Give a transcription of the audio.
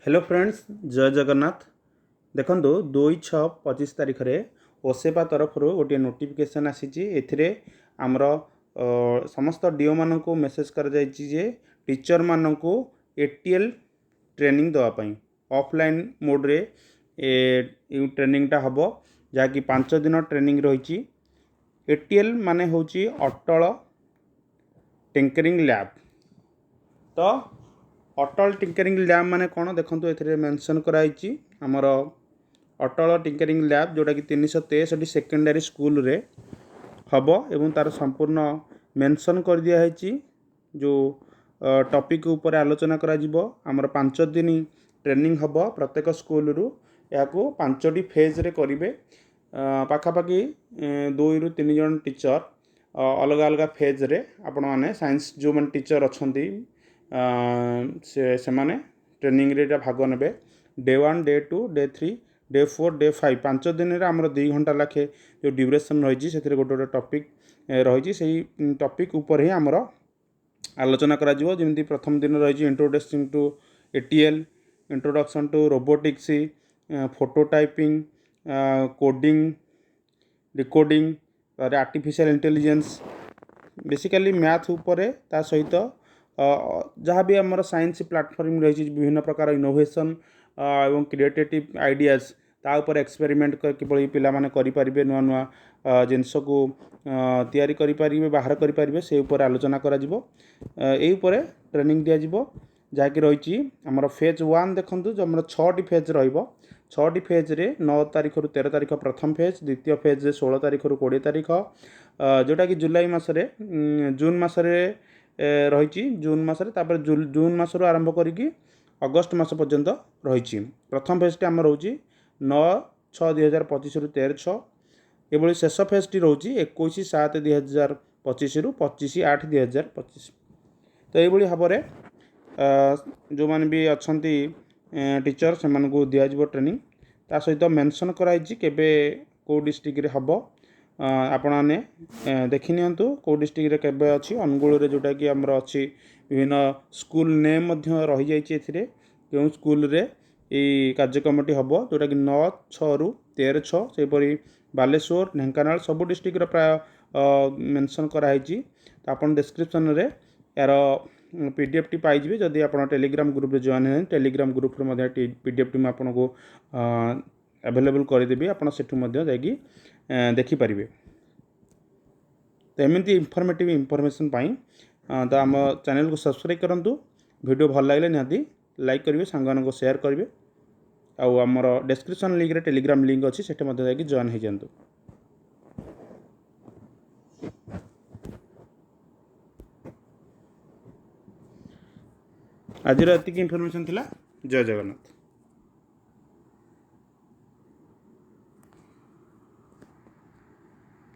Hello friends, जय जगन्नाथ। देखो 2/6/25 तारीख रे ओसेपा तरफ गोटे नोटिफिकेशन आसी एमर समस्त डीओ मान को मेसेज कर टीचर मान को एटीएल ट्रेनिंग देवाई ऑफलाइन मोड रे ट्रेनिंगटा हम जहाँकि 5 दिन ट्रेनिंग रही। एटीएल माने होची अटल टिंकरिंग लैब। तो अटल टिंकरिंग लैब माने कौन देखो ये मेंशन कराई आमर अटल टिंकरिंग लैब जोटा कि 363 सेकेंडरी स्कूल रे हम एवं तार संपूर्ण मेंशन कर दिया है जो टॉपिक ऊपर आलोचना करा जिवो। आमर 5 दिन ट्रेनिंग हम प्रत्येक स्कूल रु या 5टी फेज रे करेंगे। पाखापाखि 2 ରୁ 3 जन टीचर अलग अलग फेज रे आपण मैंने साइंस जो मैंने टीचर अच्छा से माने ट्रेनिंग रे भाग ने day 1 day 2 day 3 day 4 day 5 5 दिन रे आमर 2 घंटा लाखे जो ड्यूरेशन रही से गोटे गोटे टॉपिक रही से टॉपिक ऊपर ही आमर आलोचना करा जिवो। जेमती प्रथम दिन रही introduction to ATL, introduction to robotics, photo typing, coding, decoding, artificial intelligence, basically math उपर ता सहित जहाँ भी आमर साइंस प्लेटफॉर्म रही विभिन्न प्रकार इनोवेशन एवं क्रिएटिव आइडियाज ता उपर एक्सपेरिमेंट किभली पिला माने करि परिबे, नुआ नुआ जिनस को तैयारी करि परिबे, बाहर करि परिबे से उपर आलोचना करा जिवो। एई उपरे ट्रेनिंग दिया जिवो जहाँकि रही आमर फेज 1 देखंतु जो आमर 6टी फेज रहिबो। 6टी फेज रे 9 तारीख रु 13 तारीख प्रथम फेज, द्वितीय फेज रे 16 तारीख रु 20 तारीख, जोटा कि जुलाई मासरे जून मासरे रही। जून मासरे तापर जून मासरु आरंभ करिकी अगस्त मास पर्यंत रही। प्रथम फेजटी आम रोची 9/6/2025 रु 13/6। एभली शेष फेजटी रोची 21/7/2025 रु 25/8/2025। तो ये भाव में जो मैंने भी अच्छा टीचर से दिज्व ट्रेनिंग ता सहित मेंशन कराई केबे कौ डिस्ट्रिक्ट रे हम आपण मैंने देखी नियंतु कौ डिस्ट्रिक्ट रे केबे अच्छी। अनुगुल रे जोटा कि आमर अच्छी विभिन्न स्कूल नेम रही जाइए क्यों स्कूल रे ये कार्यक्रमटी हम जोटा कि 9/6 रु 13/6 सेपरी बालेश्वर, ढेंकानाल सब डिस्ट्रिक्ट प्राय मेंशन कराई। आपन डिस्क्रिप्शन रे यार पीडीएफ टी पाइबे जदि आप टेलीग्राम ग्रुप रे जॉइन है। टेलीग्राम ग्रुप रे पीडीएफ टी मैं आपको अवेलेबल करदेवी, आपड़ से जाकि देखिपारे। तो एमती इनफॉर्मेटिव इनफॉरमेशन तो आम चैनल को सब्सक्राइब करूँ। वीडियो भल लगे निहाती लाइक करेंगे, सांग को शेयर करेंगे। आमर डिस्क्रिप्शन लिंक रे टेलीग्राम लिंक अच्छी से जाकि जॉइन हो जातु। आज एतिक इनफॉरमेशन थिला। जय जगन्नाथ।